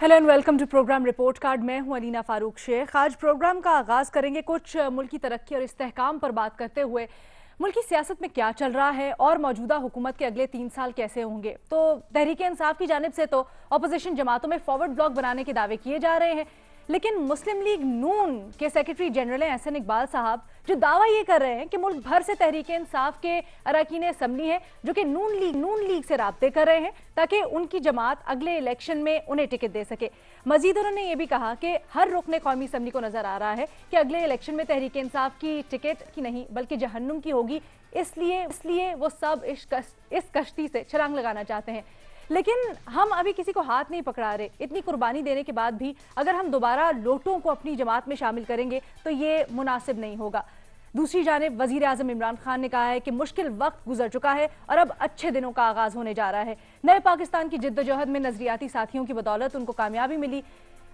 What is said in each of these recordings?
Hello and welcome to program report card. मैं हूं अलीना फारूक शेख। आज प्रोग्राम का आगाज करेंगे कुछ मुल्क की तरक्की और इस्तेहकाम पर बात करते हुए। मुल्क की सियासत में क्या चल रहा है और मौजूदा हुकूमत के अगले 3 साल कैसे होंगे। तो तहरीक इंसाफ की जानिब से तो अपोजिशन जमातों में फॉरवर्ड ब्लॉक बनाने के दावे किए जा रहे हैं, लेकिन मुस्लिम लीग नून के सेक्रेटरी जनरल एहसन इकबाल साहब जो दावा ये कर रहे हैं कि मुल्क भर से तहरीक इंसाफ के अरकान असम्बली हैं जो कि नून लीग से राब्ते कर रहे हैं ताकि उनकी जमात अगले इलेक्शन में उन्हें टिकट दे सके। मजीद उन्होंने ये भी कहा कि हर रुकने कौमी असम्बली को नजर आ रहा है कि अगले इलेक्शन में तहरीक इंसाफ की टिकट की नहीं बल्कि जहन्नुम की होगी, इसलिए वो सब इस कश्ती से छलांग लगाना चाहते हैं। लेकिन हम अभी किसी को हाथ नहीं पकड़ा रहे। इतनी कुर्बानी देने के बाद भी अगर हम दोबारा लोटों को अपनी जमात में शामिल करेंगे तो ये मुनासिब नहीं होगा। दूसरी जानिब वजीर आजम इमरान खान ने कहा है कि मुश्किल वक्त गुजर चुका है और अब अच्छे दिनों का आगाज होने जा रहा है। नए पाकिस्तान की जिद्दोजहद में नजरियाती साथियों की बदौलत उनको कामयाबी मिली।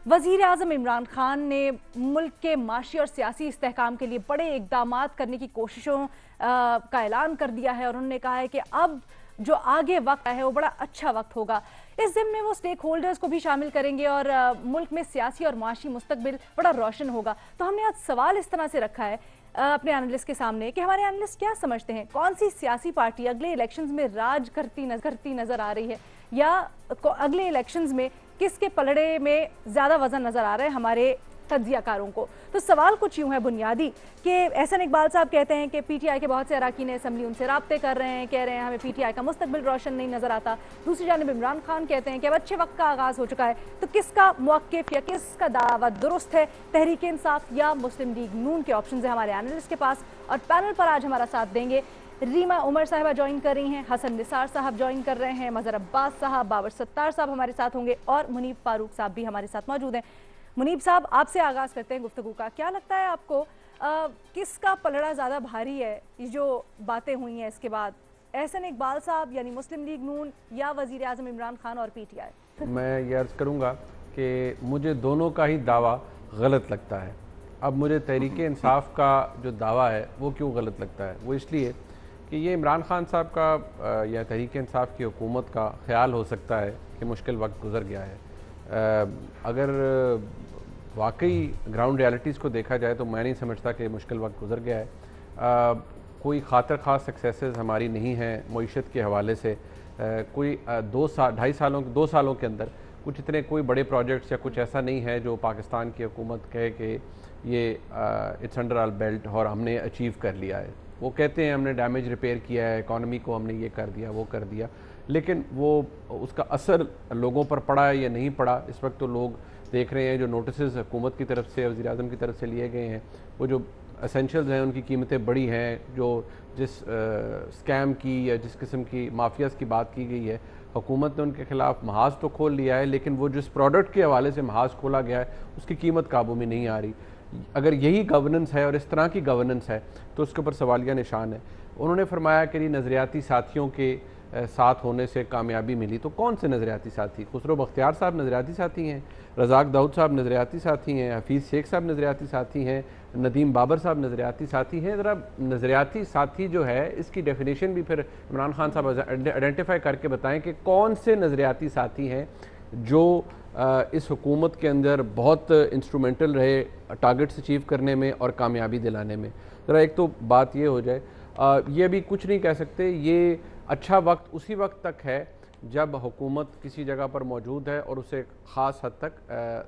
वजीर आजम इमरान खान ने मुल्क के माशी और सियासी इस्तेहकाम के लिए बड़े इकदाम करने की कोशिशों का ऐलान कर दिया है और उन्होंने कहा है कि अब जो आगे वक्त है वो बड़ा अच्छा वक्त होगा। इस जिम्मे वो स्टेक होल्डर्स को भी शामिल करेंगे और मुल्क में सियासी और माशी मुस्तकबिल बड़ा रोशन होगा। तो हमने आज सवाल इस तरह से रखा है अपने एनालिस्ट के सामने कि हमारे एनालिस्ट क्या समझते हैं, कौन सी सियासी पार्टी अगले इलेक्शंस में राज करती नजर आ रही है या अगले इलेक्शंस में किसके पलड़े में ज्यादा वजन नजर आ रहा है हमारे तज्जियाकारों को। तो सवाल कुछ यूं है बुनियादी कि एहसन इकबाल साहब कहते हैं कि पीटीआई के बहुत से अरकान असम्बली उनसे राब्ते कर रहे हैं, कह रहे हैं हमें पीटीआई का मुस्तकबिल रोशन नहीं नजर आता। दूसरी जानिब इमरान खान कहते हैं कि अब अच्छे वक्त का आगाज हो चुका है। तो किसका मौक़िफ़ या किसका दावा दुरुस्त है, तहरीक इंसाफ या मुस्लिम लीग नून के ऑप्शन है हमारे एनालिस्ट के पास। और पैनल पर आज हमारा साथ देंगे रीमा उमर साहिबा ज्वाइन कर रही हैं, हसन निसार साहब ज्वाइन कर रहे हैं, मजहर अब्बास साहब, बाबर सत्तार साहब हमारे साथ होंगे और मुनीब फारूक साहब भी हमारे साथ मौजूद हैं। मुनीब साहब, आपसे आगाज करते हैं गुफ्तगू का। क्या लगता है आपको किसका पलड़ा ज़्यादा भारी है, ये जो बातें हुई हैं इसके बाद, एहसन इकबाल साहब यानी मुस्लिम लीग नून या वज़ीर आज़म इमरान खान और पीटीआई? मैं ये अर्ज़ करूँगा कि मुझे दोनों का ही दावा गलत लगता है। अब मुझे तहरीक इंसाफ का जो दावा है वो क्यों गलत लगता है, वो इसलिए कि ये इमरान खान साहब का या तहरीक इंसाफ की हुकूमत का ख्याल हो सकता है कि मुश्किल वक्त गुजर गया है। अगर वाकई ग्राउंड रियलिटीज़ को देखा जाए तो मैं नहीं समझता कि मुश्किल वक्त गुजर गया है। कोई खातर ख़ास सक्सेसेस हमारी नहीं हैं मईशत के हवाले से। कोई 2 सालों के अंदर कुछ इतने कोई बड़े प्रोजेक्ट्स या कुछ ऐसा नहीं है जो पाकिस्तान की हुकूमत कहे कि ये इट्स अंडर आवर बेल्ट और हमने अचीव कर लिया है। वो कहते हैं हमने डैमेज रिपेयर किया है, इकॉनमी को हमने ये कर दिया वो कर दिया, लेकिन वो उसका असर लोगों पर पड़ा है या नहीं पड़ा इस वक्त तो लोग देख रहे हैं। जो नोटिस हुकूमत की तरफ से वज़ीर आज़म की तरफ से लिए गए हैं वो जो एसेंशियल्स हैं उनकी कीमतें बड़ी हैं। जो जिस स्कैम की या जिस किस्म की माफियाज़ की बात की गई है, हुकूमत ने उनके खिलाफ महाज तो खोल लिया है, लेकिन वो जिस प्रोडक्ट के हवाले से महाज खोला गया है उसकी कीमत काबू में नहीं आ रही। अगर यही गवर्नेंस है और इस तरह की गवर्नेंस है तो उसके ऊपर सवालिया निशान है। उन्होंने फरमाया कि नज़रियाती साथियों के साथ होने से कामयाबी मिली, तो कौन से नज़रियाती साथी? खुसरो बख्तियार साहब नज़रियाती साथी हैं, रज़ाक दाऊद साहब नज़रियाती साथी हैं, हफीज़ शेख साहब नज़रियाती साथी हैं, नदीम बाबर साहब नज़रियाती साथी हैं। ज़रा नज़रियाती साथी जो है इसकी डेफिनेशन भी फिर इमरान खान साहब आइडेंटिफाई करके बताएं कि कौन से नज़रियाती साथी हैं जो इस हुकूमत के अंदर बहुत इंस्ट्रूमेंटल रहे टारगेट्स अचीव करने में और कामयाबी दिलाने में। ज़रा एक तो बात ये हो जाए, ये भी कुछ नहीं कह सकते। ये अच्छा वक्त उसी वक्त तक है जब हुकूमत किसी जगह पर मौजूद है और उसे ख़ास हद तक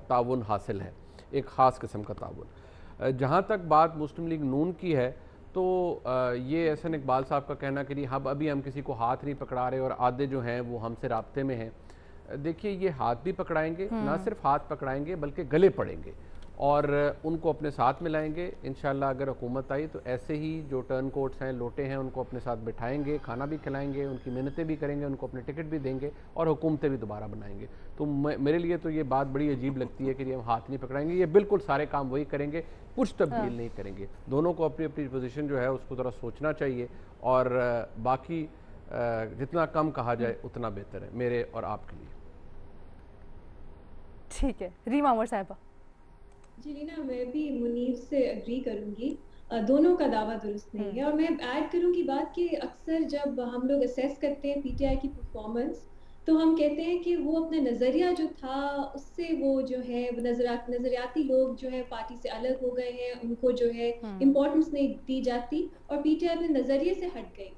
ताउन हासिल है, एक ख़ास किस्म का ताउन। जहाँ तक बात मुस्लिम लीग नून की है तो ये एहसन इकबाल साहब का कहना कि हम अभी हम किसी को हाथ नहीं पकड़ा रहे और आधे जो हैं वो हमसे राब्ते में हैं। देखिए, ये हाथ भी पकड़ाएंगे, ना सिर्फ हाथ पकड़ाएंगे बल्कि गले पड़ेंगे और उनको अपने साथ मिलाएंगे। इंशाल्लाह अगर हुकूमत आई तो ऐसे ही जो टर्न कोट्स हैं, लोटे हैं, उनको अपने साथ बिठाएंगे, खाना भी खिलाएंगे, उनकी मिन्नतें भी करेंगे, उनको अपने टिकट भी देंगे और हुकूमतें भी दोबारा बनाएंगे। तो मेरे लिए तो ये बात बड़ी अजीब लगती है कि हम हाथ नहीं पकड़ाएंगे। ये बिल्कुल सारे काम वही करेंगे, कुछ तब्दील नहीं करेंगे। दोनों को अपनी अपनी पोजीशन जो है उसको ज़रा सोचना चाहिए और बाकी जितना कम कहा जाए उतना बेहतर है मेरे और आपके लिए। ठीक है, रीमा उमर साहिबा। जी लीना, मैं भी मुनीब से एग्री करूंगी। दोनों का दावा दुरुस्त नहीं है और मैं ऐड करूंगी बात कि अक्सर जब हम लोग असेस करते हैं पीटीआई की परफॉर्मेंस तो हम कहते हैं कि वो अपना नज़रिया जो था उससे वो जो है नज़रियाती लोग जो है पार्टी से अलग हो गए हैं, उनको जो है इम्पोर्टेंस नहीं दी जाती और पीटीआई अपने नज़रिए से हट गई।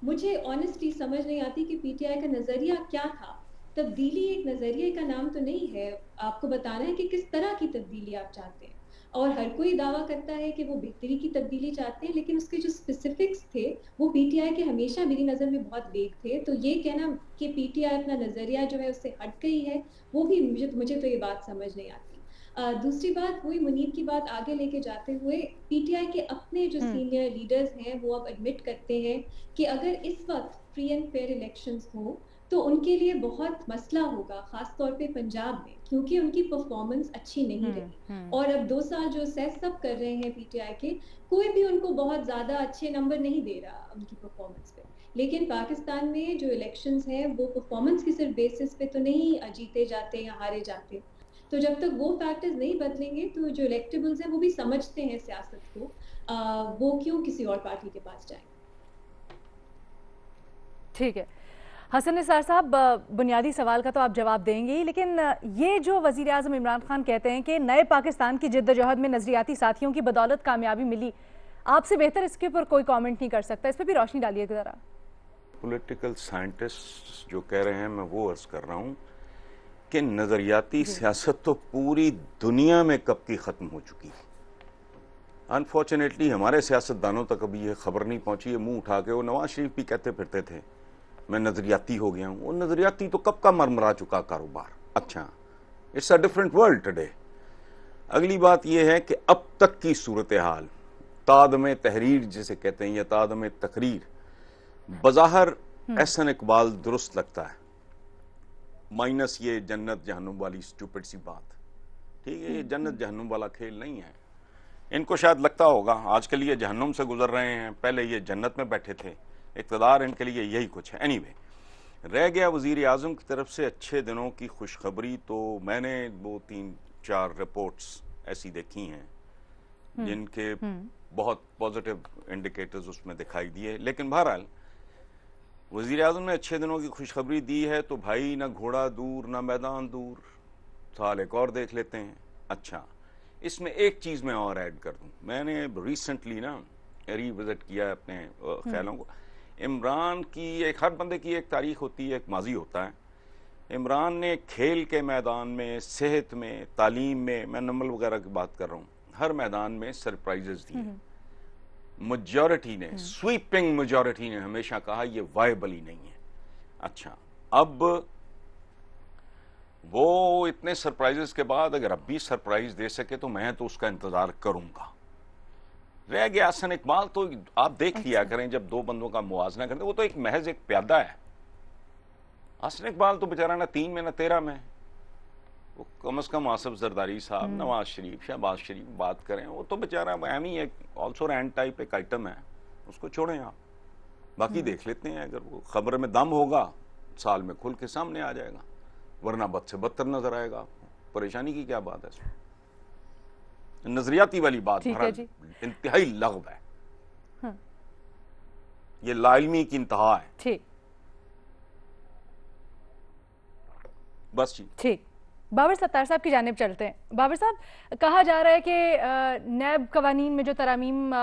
मुझे ऑनेस्टली समझ नहीं आती कि पीटीआई का नज़रिया क्या था। तब्दीली एक नज़रिए का नाम तो नहीं है, आपको बताना है कि किस तरह की तब्दीली आप चाहते हैं। और हर कोई दावा करता है कि वो बेहतरी की तब्दीली चाहते हैं, लेकिन उसके जो स्पेसिफिक्स थे वो पीटीआई के हमेशा मेरी नज़र में बहुत वेग थे। तो ये कहना कि पीटीआई अपना नज़रिया जो है उससे हट गई है, वो भी मुझे तो ये बात समझ नहीं आती। दूसरी बात, वही मुनीर की बात आगे लेके जाते हुए, पीटीआई के अपने जो सीनियर लीडर्स हैं वो अब एडमिट करते हैं कि अगर इस वक्त फ्री एंड फेयर इलेक्शंस हो तो उनके लिए बहुत मसला होगा, खास तौर पे पंजाब में, क्योंकि उनकी परफॉर्मेंस अच्छी नहीं रही। और अब 2 साल जो सेस सब कर रहे हैं पीटीआई के, कोई भी उनको बहुत ज़्यादा अच्छे नंबर नहीं दे रहा उनकी परफॉर्मेंस पे। लेकिन पाकिस्तान में जो इलेक्शंस हैं वो परफॉर्मेंस की सिर्फ बेसिस पे तो नहीं जीते जाते या हारे जाते। तो जब तक वो फैक्टर्स नहीं बदलेंगे तो जो इलेक्टेबल्स हैं वो भी समझते हैं सियासत को, वो क्यों किसी और पार्टी के पास जाएंगे। ठीक है हसन निसार साहब, बुनियादी सवाल का तो आप जवाब देंगे ही, लेकिन ये जो वजीर आज़म इमरान खान कहते हैं कि नए पाकिस्तान की जिद्दोजहद में नजरियाती साथियों की बदौलत कामयाबी मिली, आपसे बेहतर इसके ऊपर कोई कमेंट नहीं कर सकता, इस पर भी रोशनी डालिए जरा। पॉलिटिकल साइंटिस्ट जो कह रहे हैं मैं वो अर्ज कर रहा हूँ कि नजरियाती सियासत तो पूरी दुनिया में कब की खत्म हो चुकी है। अनफॉर्चुनेटली हमारे सियासतदानों तक अभी ये खबर नहीं पहुंची है। मुंह उठा के वो नवाज शरीफ भी कहते फिरते थे मैं नजरियाती हो गया हूं। वो नजरियाती तो कब का मरमरा चुका कारोबार। अच्छा, it's a different world today. अगली बात यह है कि अब तक की सूरत हाल, तादम तहरीर जिसे कहते हैं या तादम तकरीर, बज़ाहिर एहसन इकबाल दुरुस्त लगता है, माइनस ये जन्नत जहन्नुम वाली स्टूपिड सी बात। ठीक है, ये जन्नत जहन्नुम वाला खेल नहीं है। इनको शायद लगता होगा आजकल ये जहन्नुम से गुजर रहे हैं, पहले ये जन्नत में बैठे थे, इक़्तिदार इनके लिए यही कुछ है। एनीवे, रह गया वज़ीर आज़म की तरफ से अच्छे दिनों की खुशखबरी। तो मैंने 2-3-4 रिपोर्ट्स ऐसी देखी हैं जिनके बहुत पॉजिटिव इंडिकेटर्स उसमें दिखाई दिए। लेकिन बहरहाल वज़ीर आज़म ने अच्छे दिनों की खुशखबरी दी है तो भाई ना घोड़ा दूर ना मैदान दूर, साल एक और देख लेते हैं। अच्छा, इसमें एक चीज़ मैं और ऐड कर दूं, मैंने रिसेंटली ना रिविजिट किया अपने ख्यालों को। इमरान की एक, हर बंदे की एक तारीख होती है, एक माजी होता है। इमरान ने खेल के मैदान में, सेहत में, तालीम में, मैं नंबर वगैरह की बात कर रहा हूँ, हर मैदान में सरप्राइजेस दिए। मेजॉरिटी ने, स्वीपिंग मेजॉरिटी ने हमेशा कहा ये वायबल ही नहीं है। अच्छा, अब वो इतने सरप्राइजेस के बाद अगर अब भी सरप्राइज दे सके तो मैं तो उसका इंतजार करूंगा। रह गया हसन इकबाल, तो आप देख लिया करें जब दो बंदों का मुआवजा करते, वो तो एक महज एक प्यादा है। हसन इकबाल तो बेचारा ना 3 में ना 13 में, वो कम से कम आसिफ जरदारी साहब, नवाज शरीफ, शहबाज शरीफ बात करें, वो तो बेचारा अहम ही एक ऑल्सो रैंड टाइप एक आइटम है, उसको छोड़ें आप। बाकी देख लेते हैं, अगर वो खबर में दम होगा साल में खुल के सामने आ जाएगा, वरना बद से बदतर नजर आएगा आपको। परेशानी की क्या बात है इसमें? नजरियाती वाली बात इंतहाई लग़्व है। ये लाइल्मी की इंतहा है। ठीक, बस जी, ठीक। बाबर सत्तार साहब की जानिब चलते हैं। बाबर साहब, कहा जा रहा है कि नैब कवानीन में जो तरमीम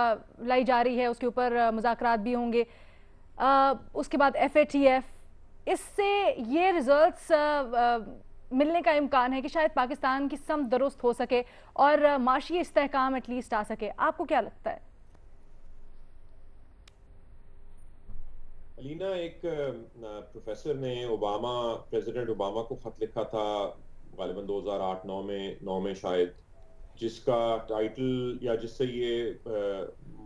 लाई जा रही है उसके ऊपर मुज़ाकरात भी होंगे, उसके बाद FATF, इससे ये रिजल्ट्स मिलने का इम्कान है कि शायद पाकिस्तान की सम दुरुस्त हो सके और माशी इस्तेहकाम एटलीस्ट आ सके। आपको क्या लगता है? अलीना, एक प्रोफेसर ने प्रेसिडेंट ओबामा को खत लिखा था गालिबन 2008-9 में शायद, जिसका टाइटल या जिससे ये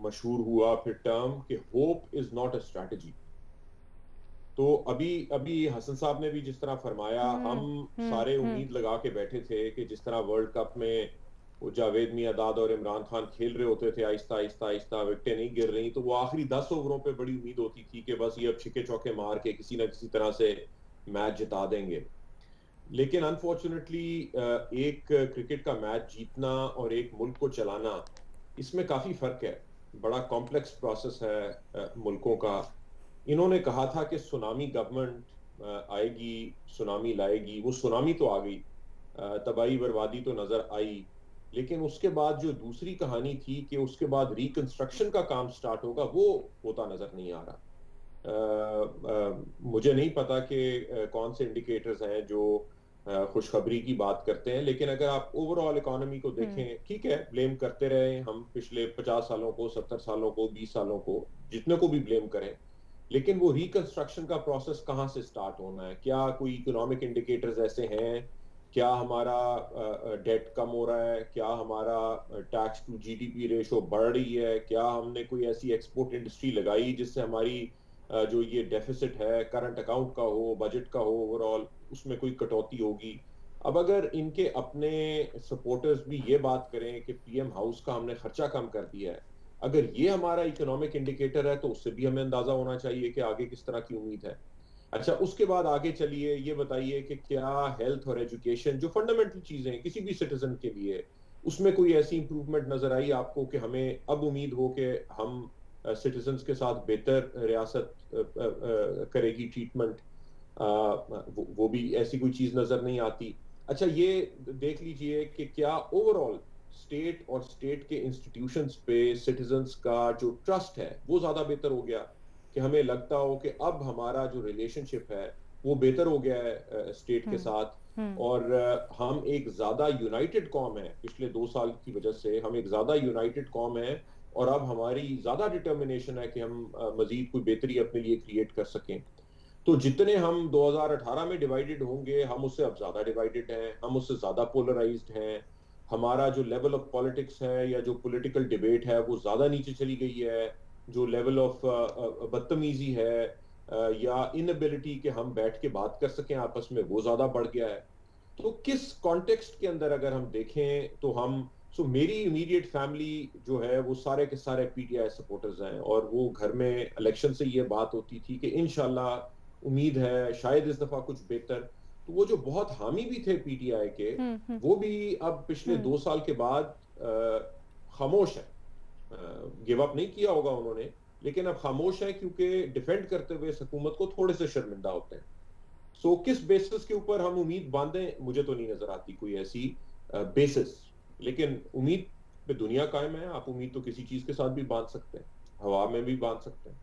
मशहूर हुआ फिर टर्म कि hope is not a strategy. तो अभी हसन साहब ने भी जिस तरह फरमाया, हम सारे उम्मीद लगा के बैठे थे कि जिस तरह वर्ल्ड कप में वो जावेद मियांदाद और इमरान खान खेल रहे होते थे, आहिस्ता आहिस्ता आहिस्ता विकेटें नहीं गिर रही, तो वो आखिरी 10 ओवरों पे बड़ी उम्मीद होती थी कि बस ये अब छिक्के चौके मार के किसी ना किसी तरह से मैच जिता देंगे। लेकिन अनफॉर्चुनेटली एक क्रिकेट का मैच जीतना और एक मुल्क को चलाना, इसमें काफी फर्क है। बड़ा कॉम्प्लेक्स प्रोसेस है मुल्कों का। इन्होंने कहा था कि सुनामी गवर्नमेंट आएगी, सुनामी लाएगी, वो सुनामी तो आ गई, तबाही बर्बादी तो नजर आई, लेकिन उसके बाद जो दूसरी कहानी थी कि उसके बाद रिकंस्ट्रक्शन का काम स्टार्ट होगा, वो होता नजर नहीं आ रहा। मुझे नहीं पता कि कौन से इंडिकेटर्स हैं जो खुशखबरी की बात करते हैं, लेकिन अगर आप ओवरऑल इकोनॉमी को देखें, ठीक है, ब्लेम करते रहे हम पिछले 50 सालों को, 70 सालों को, 20 सालों को, जितने को भी ब्लेम करें, लेकिन वो रिकंस्ट्रक्शन का प्रोसेस कहाँ से स्टार्ट होना है? क्या कोई इकोनॉमिक इंडिकेटर्स ऐसे हैं? क्या हमारा डेट कम हो रहा है? क्या हमारा टैक्स टू जीडीपी रेशो बढ़ रही है? क्या हमने कोई ऐसी एक्सपोर्ट इंडस्ट्री लगाई जिससे हमारी जो ये डेफिसिट है करंट अकाउंट का हो, बजट का हो, ओवरऑल उसमें कोई कटौती होगी? अब अगर इनके अपने सपोर्टर्स भी ये बात करें कि पीएम हाउस का हमने खर्चा कम कर दिया है, अगर ये हमारा इकोनॉमिक इंडिकेटर है तो उससे भी हमें अंदाजा होना चाहिए कि आगे किस तरह की उम्मीद है। अच्छा, उसके बाद आगे चलिए, ये बताइए कि क्या हेल्थ और एजुकेशन जो फंडामेंटल चीजें हैं किसी भी सिटीजन के लिए, उसमें कोई ऐसी इंप्रूवमेंट नजर आई आपको कि हमें अब उम्मीद हो कि हम सिटीजन्स के साथ बेहतर रियासत करेगी ट्रीटमेंट? वो भी ऐसी कोई चीज नजर नहीं आती। अच्छा, ये देख लीजिए कि क्या ओवरऑल स्टेट और स्टेट के इंस्टीट्यूशंस पे सिटीजन्स का जो ट्रस्ट है वो ज्यादा बेहतर हो गया, कि हमें लगता हो कि अब हमारा जो रिलेशनशिप है वो बेहतर हो गया है स्टेट के साथ, और हम एक ज्यादा यूनाइटेड कॉम है। पिछले 2 साल की वजह से हम एक ज्यादा यूनाइटेड कॉम है, और अब हमारी ज्यादा डिटर्मिनेशन है कि हम मजीद कोई बेहतरी अपने लिए क्रिएट कर सकें। तो जितने हम 2018 में डिवाइडेड होंगे, हम उससे अब ज्यादा डिवाइडेड हैं, हम उससे ज्यादा पोलराइज्ड हैं। हमारा जो लेवल ऑफ पॉलिटिक्स है या जो पॉलिटिकल डिबेट है वो ज्यादा नीचे चली गई है। जो लेवल ऑफ बदतमीजी है या इनएबिलिटी कि हम बैठ के बात कर सकें आपस में, वो ज्यादा बढ़ गया है। तो किस कॉन्टेक्स्ट के अंदर अगर हम देखें तो हम मेरी इमीडिएट फैमिली जो है वो सारे के सारे पीटीआई सपोर्टर्स हैं, और वो घर में इलेक्शन से ये बात होती थी कि इंशाल्लाह उम्मीद है शायद इस दफा कुछ बेहतर। तो वो जो बहुत हामी भी थे पीटीआई के, वो भी अब पिछले 2 साल के बाद खामोश है। गिव अप नहीं किया होगा उन्होंने, लेकिन अब खामोश है क्योंकि डिफेंड करते हुए हुकूमत को थोड़े से शर्मिंदा होते हैं। किस बेसिस के ऊपर हम उम्मीद बांधें, मुझे तो नहीं नजर आती कोई ऐसी बेसिस, लेकिन उम्मीद पे दुनिया कायम है। आप उम्मीद तो किसी चीज के साथ भी बांध सकते हैं, हवा में भी बांध सकते हैं।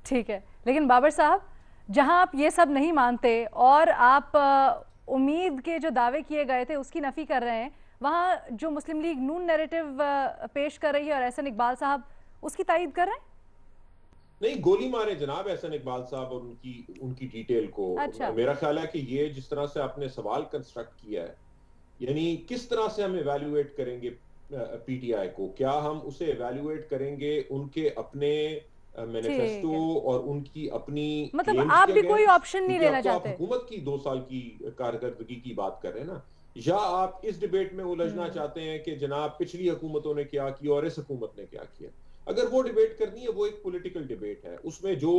ठीक है, लेकिन बाबर साहब, जहां आप ये सब नहीं मानते और आप उम्मीद के जो दावे किए गए थे उसकी नफी कर रहे हैं, वहां जो मुस्लिम लीग नून नैरेटिव पेश कर रही है और एहसन इकबाल साहब उसकी तायीद कर रहे हैं। नहीं, गोली मारे जनाब एहसन इकबाल साहब और उनकी डिटेल को। अच्छा। मेरा ख्याल है कि ये जिस तरह से आपने सवाल कंस्ट्रक्ट किया है, यानी किस तरह से हम इवैल्यूएट करेंगे पीटीआई को? क्या हम उसे इवैल्यूएट करेंगे उनके अपने मैनिफेस्टो और उनकी अपनी, मतलब आप भी कोई ऑप्शन नहीं लेना चाहते? आप हुकूमत की 2 साल की कारकर्दगी की बात कर रहे हैं ना, या आप इस डिबेट में उलझना चाहते हैं कि जनाब पिछली हुकूमतों ने क्या किया और इस हुकूमत ने क्या किया? अगर वो डिबेट करनी है, वो एक पॉलिटिकल डिबेट है। उसमें जो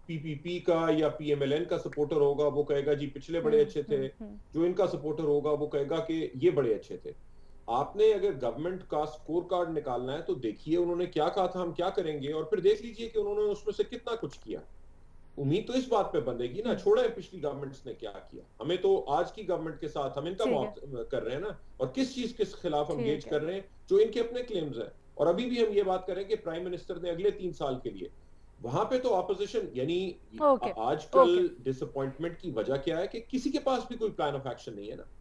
पीपीपी का या पीएमएलएन का सपोर्टर होगा वो कहेगा जी पिछले बड़े अच्छे थे, जो इनका सपोर्टर होगा वो कहेगा कि ये बड़े अच्छे थे। आपने अगर गवर्नमेंट का स्कोर कार्ड निकालना है तो देखिए उन्होंने क्या कहा था हम क्या करेंगे, और फिर देख लीजिए कि उन्होंने उसमें से कितना कुछ किया। उम्मीद तो इस बात पे बंधेगी ना, छोड़े पिछली गवर्नमेंट्स ने क्या किया, हमें तो आज की गवर्नमेंट के साथ हम इनका कर रहे हैं ना, और किस चीज के खिलाफ हम गेज कर रहे हैं, जो इनके अपने क्लेम्स है। और अभी भी हम ये बात करें कि प्राइम मिनिस्टर ने अगले 3 साल के लिए, वहां पे तो ऑपोजिशन, यानी आजकल डिसअपॉइंटमेंट की वजह क्या है कि किसी के पास भी कोई प्लान ऑफ एक्शन नहीं है ना।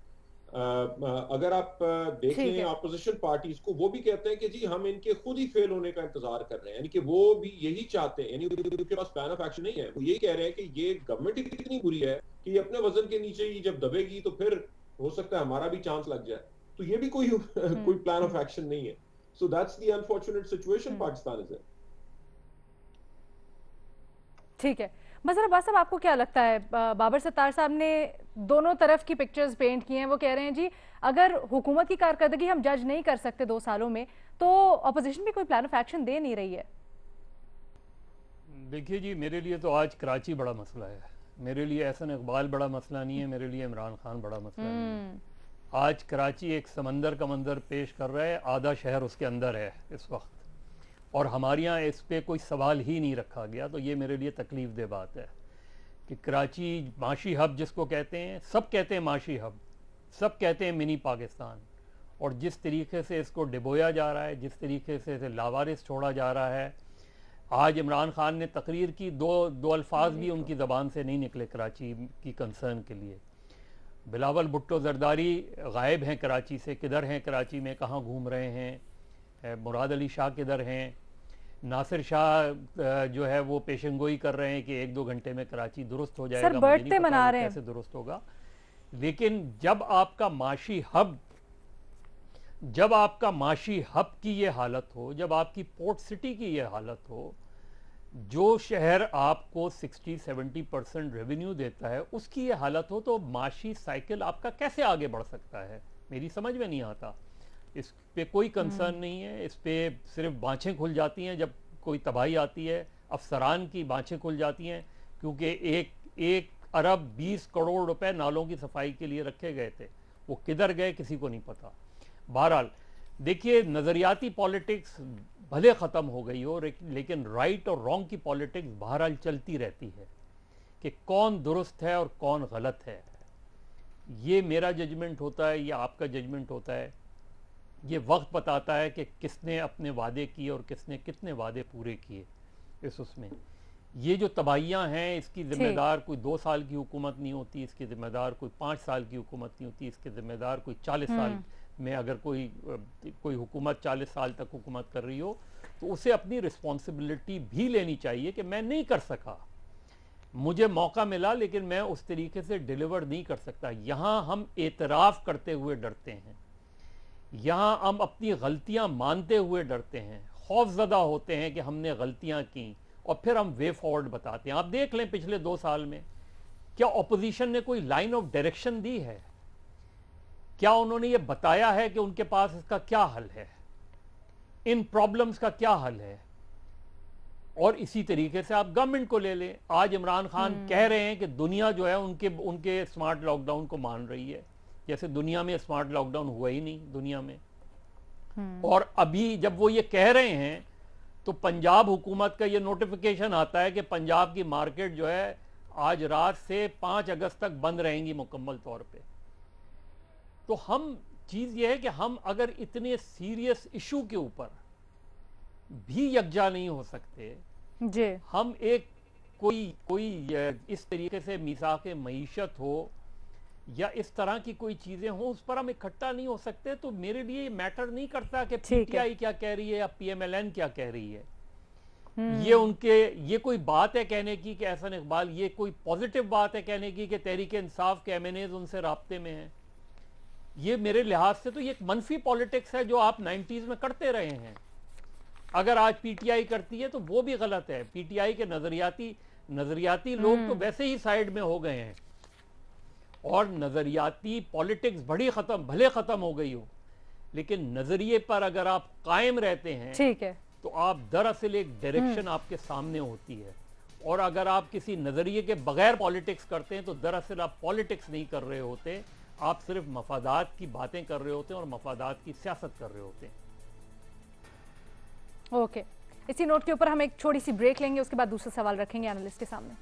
अगर आप देखें ऑपोजिशन पार्टीज को, वो भी कहते हैं कि जी हम इनके खुद ही फेल होने का इंतजार कर रहे हैं, यानी कि वो भी यही चाहते हैं, यानी उनके पास प्लान ऑफ एक्शन नहीं है। वो यही कह रहे हैं कि ये गवर्नमेंट इतनी बुरी है कि ये अपने वजन के नीचे ही जब दबेगी तो फिर हो सकता है हमारा भी चांस लग जाए। तो ये भी कोई प्लान ऑफ एक्शन नहीं है। So that's the unfortunate situation Pakistan is in. ठीक है, मज़हर अब्बास साहब, आपको क्या लगता है? बाबर सत्तार साहब ने दोनों तरफ की पिक्चर्स पेंट की हैं। वो कह रहे हैं जी अगर हुकूमत की कारकर्दगी हम जज नहीं कर सकते 2 सालों में, तो अपोजिशन भी कोई प्लान ऑफ एक्शन दे नहीं रही है। देखिए जी, मेरे लिए तो आज कराची बड़ा मसला है, मेरे लिए एहसन इकबाल बड़ा मसला नहीं है, मेरे लिए इमरान खान बड़ा मसला नहीं है। आज कराची एक समंदर का मंजर पेश कर रहा है, आधा शहर उसके अंदर है इस वक्त, और हमारे यहाँ इस पे कोई सवाल ही नहीं रखा गया। तो ये मेरे लिए तकलीफ दे बात है कि कराची माशी हब जिसको कहते हैं, सब कहते हैं माशी हब, सब कहते हैं मिनी पाकिस्तान, और जिस तरीके से इसको डिबोया जा रहा है, जिस तरीके से इसे लावारिस छोड़ा जा रहा है। आज इमरान खान ने तकरीर की, दो अल्फाज भी उनकी ज़बान से नहीं निकले कराची की कंसर्न के लिए। बिलावल भुट्टो जरदारी गायब हैं कराची से, किधर हैं कराची में, कहाँ घूम रहे हैं, मुराद अली शाह किधर हैं, नासिर शाह जो है वो पेशेंगोई कर रहे हैं कि 1-2 घंटे में कराची दुरुस्त हो जाएगा। सर बर्थडे मना रहे हैं, कैसे दुरुस्त होगा। लेकिन जब आपका माशी हब की ये हालत हो, जब आपकी पोर्ट सिटी की ये हालत हो, जो शहर आपको 60-70% रेवेन्यू देता है उसकी ये हालत हो, तो माशी साइकिल आपका कैसे आगे बढ़ सकता है, मेरी समझ में नहीं आता। इस पे कोई कंसर्न नहीं है, इस पे सिर्फ बाँछें खुल जाती हैं जब कोई तबाही आती है, अफसरान की बाँछें खुल जाती हैं, क्योंकि 1 अरब 20 करोड़ रुपए नालों की सफाई के लिए रखे गए थे, वो किधर गए किसी को नहीं पता। बहरहाल देखिए, नज़रियाती पॉलिटिक्स भले ख़त्म हो गई हो, लेकिन राइट और रॉन्ग की पॉलिटिक्स बहरहाल चलती रहती है कि कौन दुरुस्त है और कौन गलत है। ये मेरा जजमेंट होता है, ये आपका जजमेंट होता है। ये वक्त बताता है कि किसने अपने वादे किए और किसने कितने वादे पूरे किए। उसमें ये जो तबाहियाँ हैं, इसकी जिम्मेदार कोई 2 साल की हुकूमत नहीं होती, इसकी जिम्मेदार कोई 5 साल की हुकूमत नहीं होती, इसकी जिम्मेदार कोई 40 साल में, अगर कोई हुकूमत 40 साल तक हुकूमत कर रही हो तो उसे अपनी रिस्पॉन्सिबिलिटी भी लेनी चाहिए कि मैं नहीं कर सका, मुझे मौका मिला लेकिन मैं उस तरीके से डिलीवर नहीं कर सकता। यहाँ हम एतराफ़ करते हुए डरते हैं, यहाँ हम अपनी गलतियाँ मानते हुए डरते हैं, खौफज़दा होते हैं कि हमने गलतियाँ की, और फिर हम वे फॉरवर्ड बताते हैं। आप देख लें पिछले 2 साल में क्या ऑपोजिशन ने कोई लाइन ऑफ डायरेक्शन दी है, क्या उन्होंने ये बताया है कि उनके पास इसका क्या हल है, इन प्रॉब्लम्स का क्या हल है। और इसी तरीके से आप गवर्नमेंट को ले लें, आज इमरान खान कह रहे हैं कि दुनिया जो है उनके स्मार्ट लॉकडाउन को मान रही है, जैसे दुनिया में स्मार्ट लॉकडाउन हुआ ही नहीं दुनिया में। और अभी जब वो ये कह रहे हैं तो पंजाब हुकूमत का ये नोटिफिकेशन आता है कि पंजाब की मार्केट जो है आज रात से 5 अगस्त तक बंद रहेंगी मुकम्मल तौर पे। तो हम चीज़ ये है कि हम अगर इतने सीरियस इशू के ऊपर भी यकजा नहीं हो सकते जी, हम एक कोई इस तरीके से मिसाक़े मईशत हो या इस तरह की कोई चीज़ें हो, उस पर हम इकट्ठा नहीं हो सकते। तो मेरे लिए मैटर नहीं करता कि पीटीआई क्या कह रही है या पीएमएलएन क्या कह रही है। ये कोई बात है कहने की कि एहसन इकबाल, ये कोई पॉजिटिव बात है कहने की कि तहरीक इंसाफ के एमएनएज उनसे राब्ते में हैं। ये मेरे लिहाज से तो ये एक मनफी पॉलिटिक्स है जो आप 90s में करते रहे हैं। अगर आज पीटीआई करती है तो वो भी गलत है। पीटीआई के नजरियाती लोग तो वैसे ही साइड में हो गए हैं, और नजरियाती पॉलिटिक्स भले खत्म हो गई हो, लेकिन नजरिए पर अगर आप कायम रहते हैं, ठीक है, तो आप दरअसल एक डायरेक्शन आपके सामने होती है। और अगर आप किसी नजरिए के बगैर पॉलिटिक्स करते हैं तो दरअसल आप पॉलिटिक्स नहीं कर रहे होते, आप सिर्फ मफादात की बातें कर रहे होते हैं और मफादात की सियासत कर रहे होते हैं। ओके, इसी नोट के ऊपर हम एक छोटी सी ब्रेक लेंगे, उसके बाद दूसरा सवाल रखेंगे एनालिस्ट के सामने।